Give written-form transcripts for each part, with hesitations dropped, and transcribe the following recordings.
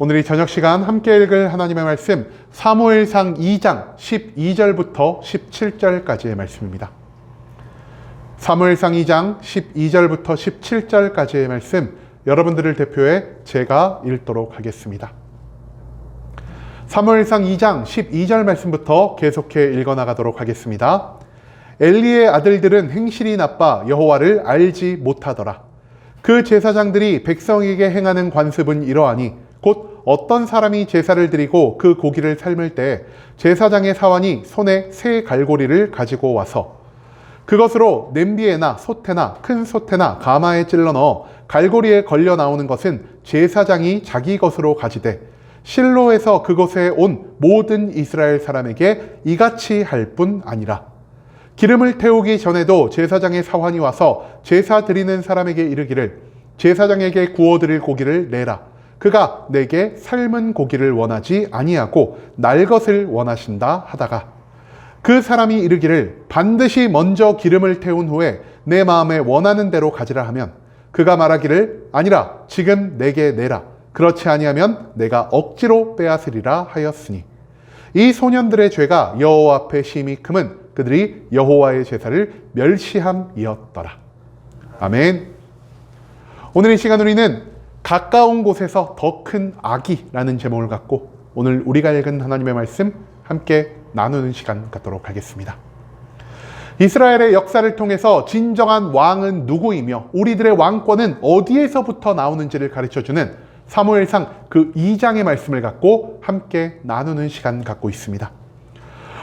오늘 이 저녁 시간 함께 읽을 하나님의 말씀 사무엘상 2장 12절부터 17절까지의 말씀입니다. 사무엘상 2장 12절부터 17절까지의 말씀 여러분들을 대표해 제가 읽도록 하겠습니다. 사무엘상 2장 12절 말씀부터 계속해 읽어나가도록 하겠습니다. 엘리의 아들들은 행실이 나빠 여호와를 알지 못하더라. 그 제사장들이 백성에게 행하는 관습은 이러하니 곧 어떤 사람이 제사를 드리고 그 고기를 삶을 때 제사장의 사환이 손에 새 갈고리를 가지고 와서 그것으로 냄비에나 솥에나 큰 솥에나 가마에 찔러 넣어 갈고리에 걸려 나오는 것은 제사장이 자기 것으로 가지되 실로에서 그곳에 온 모든 이스라엘 사람에게 이같이 할 뿐 아니라 기름을 태우기 전에도 제사장의 사환이 와서 제사 드리는 사람에게 이르기를 제사장에게 구워드릴 고기를 내라. 그가 내게 삶은 고기를 원하지 아니하고 날 것을 원하신다 하다가 그 사람이 이르기를 반드시 먼저 기름을 태운 후에 내 마음에 원하는 대로 가지라 하면 그가 말하기를 아니라 지금 내게 내라. 그렇지 아니하면 내가 억지로 빼앗으리라 하였으니 이 소년들의 죄가 여호와 앞에 심히 크면 그들이 여호와의 제사를 멸시함이었더라. 아멘. 오늘 이 시간 우리는 가까운 곳에서 더 큰 악이라는 제목을 갖고 오늘 우리가 읽은 하나님의 말씀 함께 나누는 시간 갖도록 하겠습니다. 이스라엘의 역사를 통해서 진정한 왕은 누구이며 우리들의 왕권은 어디에서부터 나오는지를 가르쳐주는 사무엘상 그 2장의 말씀을 갖고 함께 나누는 시간 갖고 있습니다.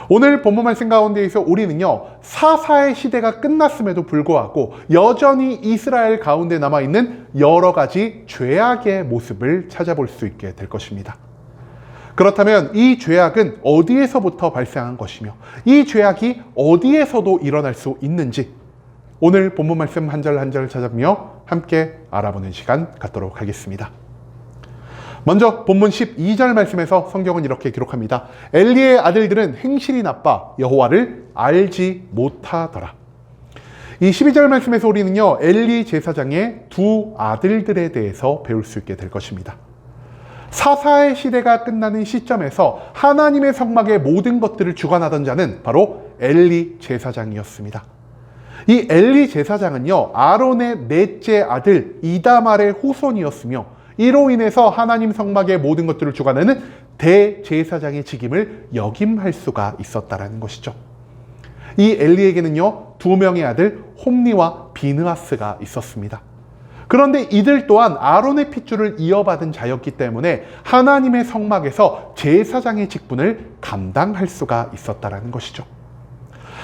오늘 본문 말씀 가운데에서 우리는요, 사사의 시대가 끝났음에도 불구하고 여전히 이스라엘 가운데 남아있는 여러 가지 죄악의 모습을 찾아볼 수 있게 될 것입니다. 그렇다면 이 죄악은 어디에서부터 발생한 것이며 이 죄악이 어디에서도 일어날 수 있는지 오늘 본문 말씀 한 절 한 절 찾아보며 함께 알아보는 시간 갖도록 하겠습니다. 먼저 본문 12절 말씀에서 성경은 이렇게 기록합니다. 엘리의 아들들은 행실이 나빠 여호와를 알지 못하더라. 이 12절 말씀에서 우리는요, 엘리 제사장의 두 아들들에 대해서 배울 수 있게 될 것입니다. 사사의 시대가 끝나는 시점에서 하나님의 성막의 모든 것들을 주관하던 자는 바로 엘리 제사장이었습니다. 이 엘리 제사장은요, 아론의 넷째 아들 이다말의 후손이었으며 이로 인해서 하나님 성막의 모든 것들을 주관하는 대제사장의 직임을 역임할 수가 있었다는 것이죠. 이 엘리에게는요, 두 명의 아들 홈니와 비느하스가 있었습니다. 그런데 이들 또한 아론의 핏줄을 이어받은 자였기 때문에 하나님의 성막에서 제사장의 직분을 감당할 수가 있었다는 것이죠.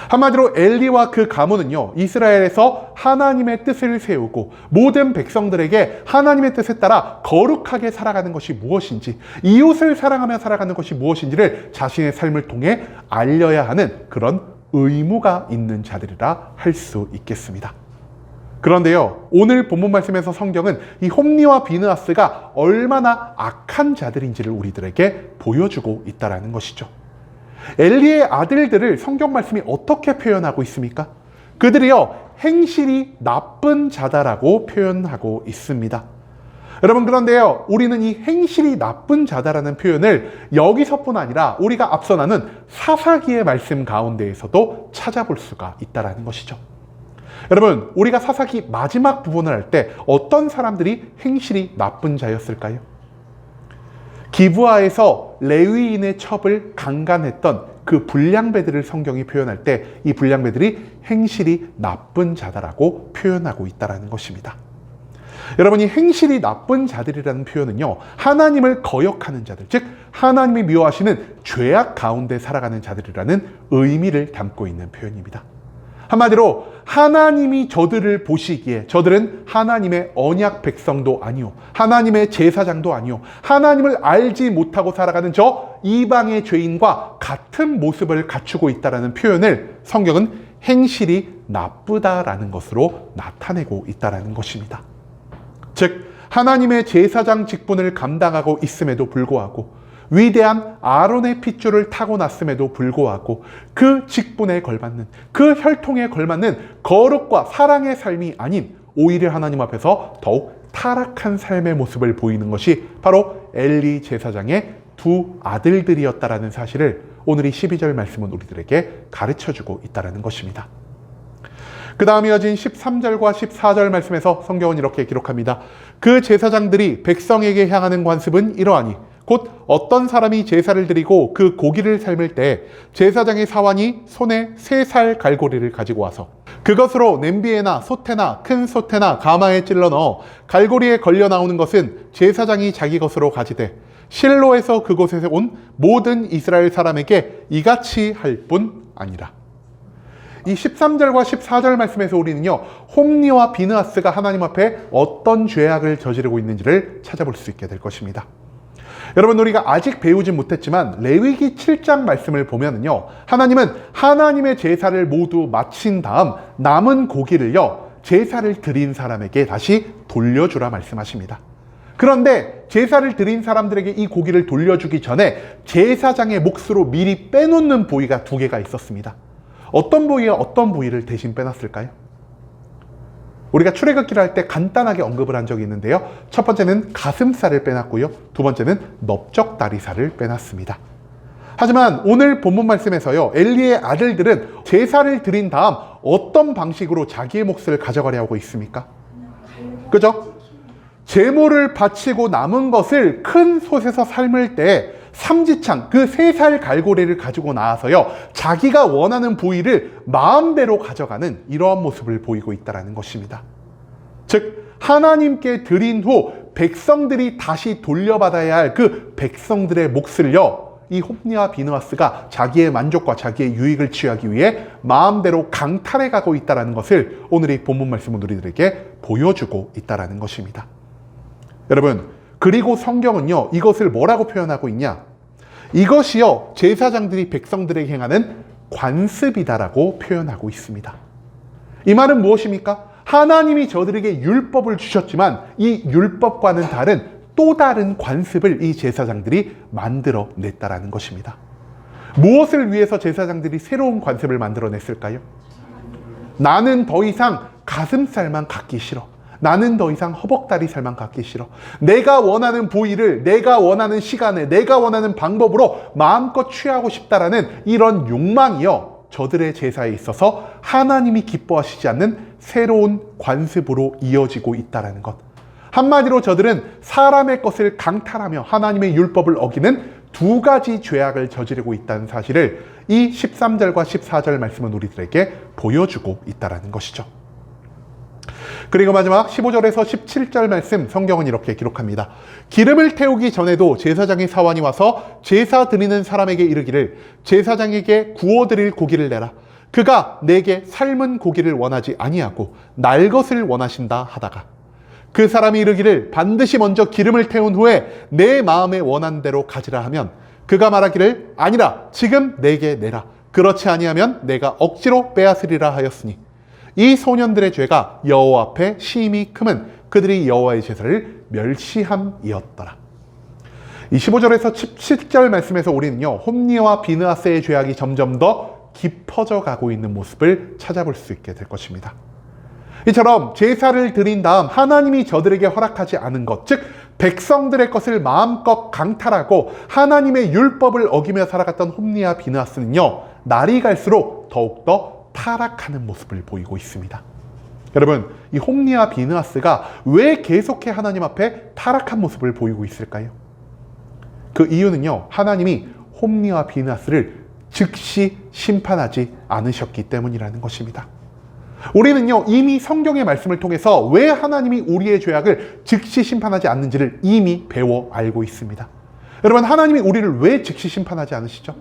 한마디로 엘리와 그 가문은요, 이스라엘에서 하나님의 뜻을 세우고 모든 백성들에게 하나님의 뜻에 따라 거룩하게 살아가는 것이 무엇인지, 이웃을 사랑하며 살아가는 것이 무엇인지를 자신의 삶을 통해 알려야 하는 그런 의무가 있는 자들이라 할 수 있겠습니다. 그런데요, 오늘 본문 말씀에서 성경은 이 홈니와 비느하스가 얼마나 악한 자들인지를 우리들에게 보여주고 있다는 것이죠. 엘리의 아들들을 성경 말씀이 어떻게 표현하고 있습니까? 그들이요, 행실이 나쁜 자다라고 표현하고 있습니다. 여러분, 그런데요, 우리는 이 행실이 나쁜 자다라는 표현을 여기서뿐 아니라 우리가 앞서 나눈 사사기의 말씀 가운데에서도 찾아볼 수가 있다는 것이죠. 여러분, 우리가 사사기 마지막 부분을 할 때 어떤 사람들이 행실이 나쁜 자였을까요? 기브아에서 레위인의 첩을 강간했던 그 불량배들을 성경이 표현할 때 이 불량배들이 행실이 나쁜 자다라고 표현하고 있다는 것입니다. 여러분이 행실이 나쁜 자들이라는 표현은요, 하나님을 거역하는 자들, 즉 하나님이 미워하시는 죄악 가운데 살아가는 자들이라는 의미를 담고 있는 표현입니다. 한마디로 하나님이 저들을 보시기에 저들은 하나님의 언약 백성도 아니요, 하나님의 제사장도 아니요, 하나님을 알지 못하고 살아가는 저 이방의 죄인과 같은 모습을 갖추고 있다는 표현을 성경은 행실이 나쁘다라는 것으로 나타내고 있다는 것입니다. 즉 하나님의 제사장 직분을 감당하고 있음에도 불구하고 위대한 아론의 핏줄을 타고났음에도 불구하고 그 직분에 걸맞는, 그 혈통에 걸맞는 거룩과 사랑의 삶이 아닌 오히려 하나님 앞에서 더욱 타락한 삶의 모습을 보이는 것이 바로 엘리 제사장의 두 아들들이었다라는 사실을 오늘 이 12절 말씀은 우리들에게 가르쳐주고 있다는 것입니다. 그 다음 이어진 13절과 14절 말씀에서 성경은 이렇게 기록합니다. 그 제사장들이 백성에게 향하는 관습은 이러하니 곧 어떤 사람이 제사를 드리고 그 고기를 삶을 때 제사장의 사환이 손에 3살 갈고리를 가지고 와서 그것으로 냄비에나 솥에나 큰 솥에나 가마에 찔러 넣어 갈고리에 걸려 나오는 것은 제사장이 자기 것으로 가지되 실로에서 그곳에서 온 모든 이스라엘 사람에게 이같이 할 뿐 아니라. 이 13절과 14절 말씀에서 우리는요, 홈리와 비느하스가 하나님 앞에 어떤 죄악을 저지르고 있는지를 찾아볼 수 있게 될 것입니다. 여러분, 우리가 아직 배우지 못했지만 레위기 7장 말씀을 보면은요, 하나님은 하나님의 제사를 모두 마친 다음 남은 고기를요, 제사를 드린 사람에게 다시 돌려주라 말씀하십니다. 그런데 제사를 드린 사람들에게 이 고기를 돌려주기 전에 제사장의 몫으로 미리 빼놓는 부위가 2개가 있었습니다. 어떤 부위와 어떤 부위를 대신 빼놨을까요? 우리가 출애굽기를 할 때 간단하게 언급을 한 적이 있는데요. 첫 번째는 가슴살을 빼놨고요. 두 번째는 넓적다리살을 빼놨습니다. 하지만 오늘 본문 말씀에서요, 엘리의 아들들은 제사를 드린 다음 어떤 방식으로 자기의 몫을 가져가려 하고 있습니까? 그죠? 제물을 바치고 남은 것을 큰 솥에서 삶을 때 삼지창, 그 3살 갈고리를 가지고 나와서요, 자기가 원하는 부위를 마음대로 가져가는 이러한 모습을 보이고 있다는 것입니다. 즉, 하나님께 드린 후 백성들이 다시 돌려받아야 할 그 백성들의 몫을요, 이 홈리와 비느하스가 자기의 만족과 자기의 유익을 취하기 위해 마음대로 강탈해 가고 있다는 것을 오늘의 본문 말씀은 우리들에게 보여주고 있다는 것입니다. 여러분, 그리고 성경은요, 이것을 뭐라고 표현하고 있냐? 이것이요, 제사장들이 백성들에게 행하는 관습이다라고 표현하고 있습니다. 이 말은 무엇입니까? 하나님이 저들에게 율법을 주셨지만 이 율법과는 다른 또 다른 관습을 이 제사장들이 만들어냈다라는 것입니다. 무엇을 위해서 제사장들이 새로운 관습을 만들어냈을까요? 나는 더 이상 가슴살만 갖기 싫어. 나는 더 이상 허벅다리살만 갖기 싫어. 내가 원하는 부위를 내가 원하는 시간에 내가 원하는 방법으로 마음껏 취하고 싶다라는 이런 욕망이요, 저들의 제사에 있어서 하나님이 기뻐하시지 않는 새로운 관습으로 이어지고 있다는 것. 한마디로 저들은 사람의 것을 강탈하며 하나님의 율법을 어기는 2가지 죄악을 저지르고 있다는 사실을 이 13절과 14절 말씀은 우리들에게 보여주고 있다는 것이죠. 그리고 마지막 15절에서 17절 말씀, 성경은 이렇게 기록합니다. 기름을 태우기 전에도 제사장의 사환이 와서 제사 드리는 사람에게 이르기를 제사장에게 구워드릴 고기를 내라. 그가 내게 삶은 고기를 원하지 아니하고 날 것을 원하신다 하다가 그 사람이 이르기를 반드시 먼저 기름을 태운 후에 내 마음에 원한 대로 가지라 하면 그가 말하기를 아니라 지금 내게 내라. 그렇지 아니하면 내가 억지로 빼앗으리라 하였으니 이 소년들의 죄가 여호와 앞에 심히 크면 그들이 여호와의 제사를 멸시함이었더라. 이 15절에서 17절 말씀에서 우리는요, 홈리와 비느하스의 죄악이 점점 더 깊어져 가고 있는 모습을 찾아볼 수 있게 될 것입니다. 이처럼 제사를 드린 다음 하나님이 저들에게 허락하지 않은 것, 즉 백성들의 것을 마음껏 강탈하고 하나님의 율법을 어기며 살아갔던 홈리와 비느하스는요, 날이 갈수록 더욱더 타락하는 모습을 보이고 있습니다. 여러분, 이 홈리와 비느하스가 왜 계속해 하나님 앞에 타락한 모습을 보이고 있을까요? 그 이유는요, 하나님이 홈리와 비느하스를 즉시 심판하지 않으셨기 때문이라는 것입니다. 우리는요, 이미 성경의 말씀을 통해서 왜 하나님이 우리의 죄악을 즉시 심판하지 않는지를 이미 배워 알고 있습니다. 여러분, 하나님이 우리를 왜 즉시 심판하지 않으시죠?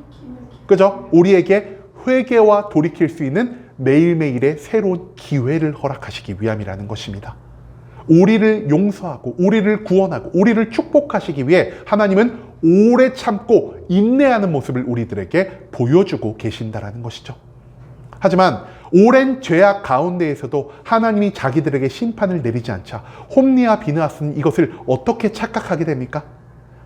그죠? 우리에게 회개와 돌이킬 수 있는 매일매일의 새로운 기회를 허락하시기 위함이라는 것입니다. 우리를 용서하고 우리를 구원하고 우리를 축복하시기 위해 하나님은 오래 참고 인내하는 모습을 우리들에게 보여주고 계신다는 것이죠. 하지만 오랜 죄악 가운데에서도 하나님이 자기들에게 심판을 내리지 않자 홈리와 비느하스는 이것을 어떻게 착각하게 됩니까?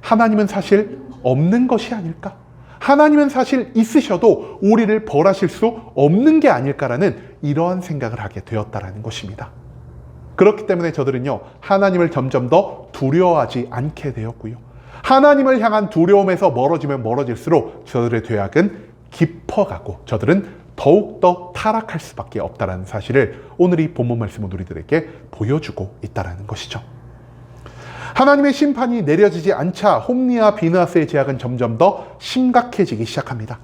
하나님은 사실 없는 것이 아닐까? 하나님은 사실 있으셔도 우리를 벌하실 수 없는 게 아닐까라는 이러한 생각을 하게 되었다는 것입니다. 그렇기 때문에 저들은요, 하나님을 점점 더 두려워하지 않게 되었고요, 하나님을 향한 두려움에서 멀어지면 멀어질수록 저들의 죄악은 깊어가고 저들은 더욱더 타락할 수밖에 없다는 사실을 오늘 이 본문 말씀은 우리들에게 보여주고 있다는 것이죠. 하나님의 심판이 내려지지 않자 홈리와 비느하스의 죄악은 점점 더 심각해지기 시작합니다.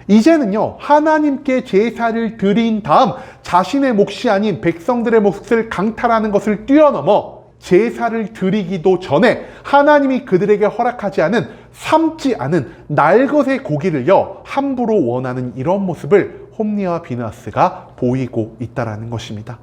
이제는요, 하나님께 제사를 드린 다음 자신의 몫이 아닌 백성들의 몫을 강탈하는 것을 뛰어넘어 제사를 드리기도 전에 하나님이 그들에게 허락하지 않은 삶지 않은 날것의 고기를요 함부로 원하는 이런 모습을 홈리와 비느하스가 보이고 있다는 것입니다.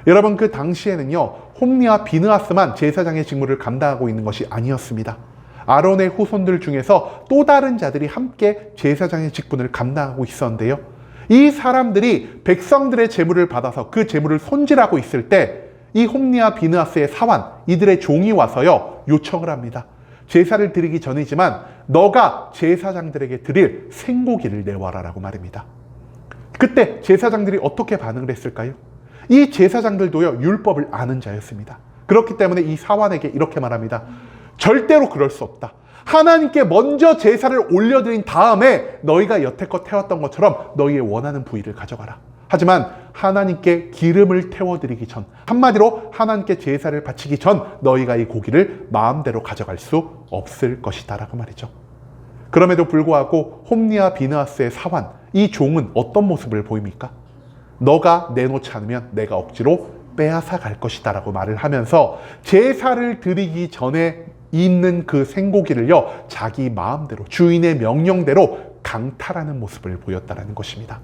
여러분, 그 당시에는요 홈리와 비느하스만 제사장의 직무를 감당하고 있는 것이 아니었습니다. 아론의 후손들 중에서 또 다른 자들이 함께 제사장의 직분을 감당하고 있었는데요, 이 사람들이 백성들의 제물을 받아서 그 제물을 손질하고 있을 때 이 홈리와 비느하스의 사환, 이들의 종이 와서요 요청을 합니다. 제사를 드리기 전이지만 너가 제사장들에게 드릴 생고기를 내와라 라고 말입니다. 그때 제사장들이 어떻게 반응을 했을까요? 이 제사장들도요 율법을 아는 자였습니다. 그렇기 때문에 이 사환에게 이렇게 말합니다. 절대로 그럴 수 없다. 하나님께 먼저 제사를 올려드린 다음에 너희가 여태껏 해왔던 것처럼 너희의 원하는 부위를 가져가라. 하지만 하나님께 기름을 태워드리기 전, 한마디로 하나님께 제사를 바치기 전 너희가 이 고기를 마음대로 가져갈 수 없을 것이다 라고 말이죠. 그럼에도 불구하고 홈리와 비느하스의 사환, 이 종은 어떤 모습을 보입니까? 너가 내놓지 않으면 내가 억지로 빼앗아 갈 것이다 라고 말을 하면서 제사를 드리기 전에 있는 그 생고기를요 자기 마음대로 주인의 명령대로 강탈하는 모습을 보였다는 것입니다.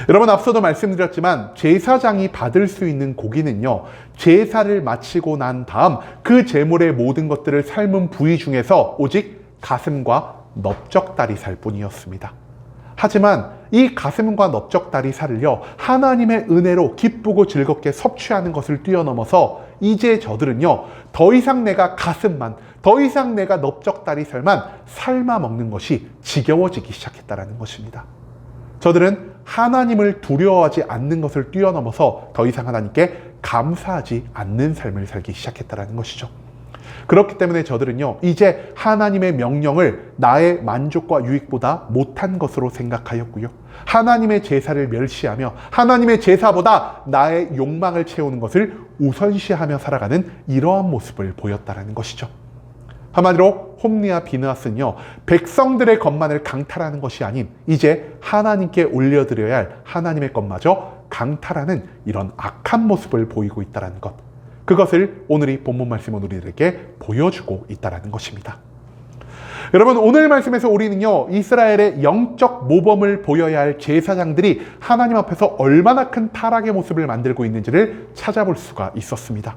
여러분, 앞서도 말씀드렸지만 제사장이 받을 수 있는 고기는요 제사를 마치고 난 다음 그 제물의 모든 것들을 삶은 부위 중에서 오직 가슴과 넓적다리살 뿐이었습니다. 하지만 이 가슴과 넓적다리살을요 하나님의 은혜로 기쁘고 즐겁게 섭취하는 것을 뛰어넘어서 이제 저들은요 더 이상 내가 가슴만, 더 이상 내가 넓적다리살만 삶아 먹는 것이 지겨워지기 시작했다는 것입니다. 저들은 하나님을 두려워하지 않는 것을 뛰어넘어서 더 이상 하나님께 감사하지 않는 삶을 살기 시작했다는 것이죠. 그렇기 때문에 저들은요 이제 하나님의 명령을 나의 만족과 유익보다 못한 것으로 생각하였고요, 하나님의 제사를 멸시하며 하나님의 제사보다 나의 욕망을 채우는 것을 우선시하며 살아가는 이러한 모습을 보였다는 것이죠. 한마디로 홈리와 비느하스는요 백성들의 것만을 강탈하는 것이 아닌 이제 하나님께 올려드려야 할 하나님의 것마저 강탈하는 이런 악한 모습을 보이고 있다는 것, 그것을 오늘 이 본문 말씀은 우리들에게 보여주고 있다는 것입니다. 여러분, 오늘 말씀에서 우리는요 이스라엘의 영적 모범을 보여야 할 제사장들이 하나님 앞에서 얼마나 큰 타락의 모습을 만들고 있는지를 찾아볼 수가 있었습니다.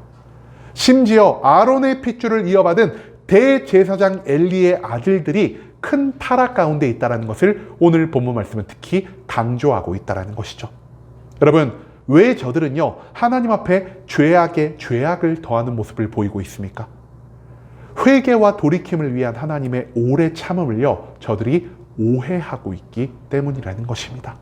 심지어 아론의 핏줄을 이어받은 대제사장 엘리의 아들들이 큰 타락 가운데 있다는 것을 오늘 본문 말씀은 특히 강조하고 있다는 것이죠. 여러분, 왜 저들은요 하나님 앞에 죄악에 죄악을 더하는 모습을 보이고 있습니까? 회개와 돌이킴을 위한 하나님의 오래 참음을요 저들이 오해하고 있기 때문이라는 것입니다.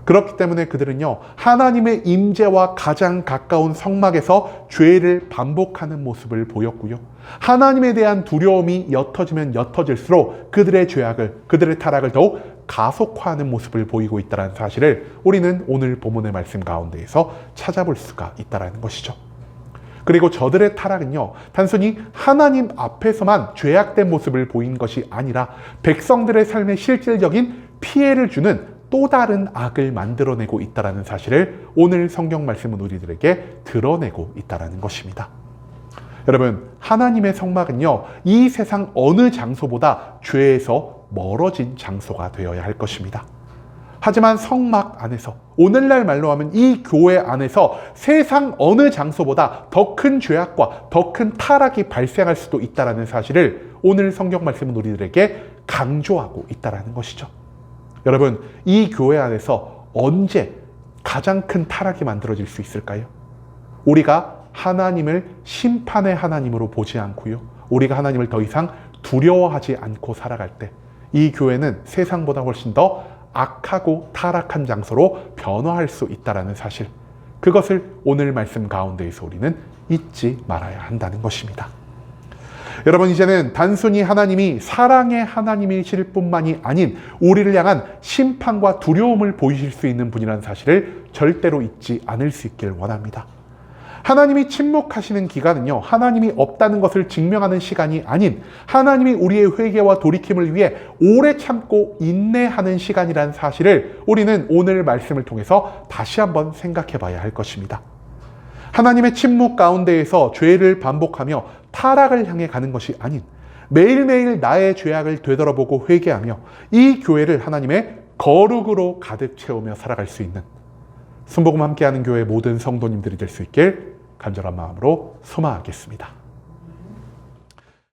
그렇기 때문에 그들은요 하나님의 임재와 가장 가까운 성막에서 죄를 반복하는 모습을 보였고요, 하나님에 대한 두려움이 옅어지면 옅어질수록 그들의 죄악을, 그들의 타락을 더욱 가속화하는 모습을 보이고 있다는 사실을 우리는 오늘 본문의 말씀 가운데에서 찾아볼 수가 있다는 것이죠. 그리고 저들의 타락은요 단순히 하나님 앞에서만 죄악된 모습을 보인 것이 아니라 백성들의 삶에 실질적인 피해를 주는 또 다른 악을 만들어내고 있다는 사실을 오늘 성경 말씀은 우리들에게 드러내고 있다는 것입니다. 여러분, 하나님의 성막은요 이 세상 어느 장소보다 죄에서 멀어진 장소가 되어야 할 것입니다. 하지만 성막 안에서, 오늘날 말로 하면 이 교회 안에서 세상 어느 장소보다 더 큰 죄악과 더 큰 타락이 발생할 수도 있다는 사실을 오늘 성경 말씀은 우리들에게 강조하고 있다는 것이죠. 여러분, 이 교회 안에서 언제 가장 큰 타락이 만들어질 수 있을까요? 우리가 하나님을 심판의 하나님으로 보지 않고요, 우리가 하나님을 더 이상 두려워하지 않고 살아갈 때 이 교회는 세상보다 훨씬 더 악하고 타락한 장소로 변화할 수 있다는 사실, 그것을 오늘 말씀 가운데에서 우리는 잊지 말아야 한다는 것입니다. 여러분, 이제는 단순히 하나님이 사랑의 하나님이실 뿐만이 아닌 우리를 향한 심판과 두려움을 보이실 수 있는 분이라는 사실을 절대로 잊지 않을 수 있길 원합니다. 하나님이 침묵하시는 기간은요, 하나님이 없다는 것을 증명하는 시간이 아닌 하나님이 우리의 회개와 돌이킴을 위해 오래 참고 인내하는 시간이라는 사실을 우리는 오늘 말씀을 통해서 다시 한번 생각해 봐야 할 것입니다. 하나님의 침묵 가운데에서 죄를 반복하며 타락을 향해 가는 것이 아닌 매일매일 나의 죄악을 되돌아보고 회개하며 이 교회를 하나님의 거룩으로 가득 채우며 살아갈 수 있는 순복음 함께하는 교회 모든 성도님들이 될 수 있길 간절한 마음으로 소망하겠습니다.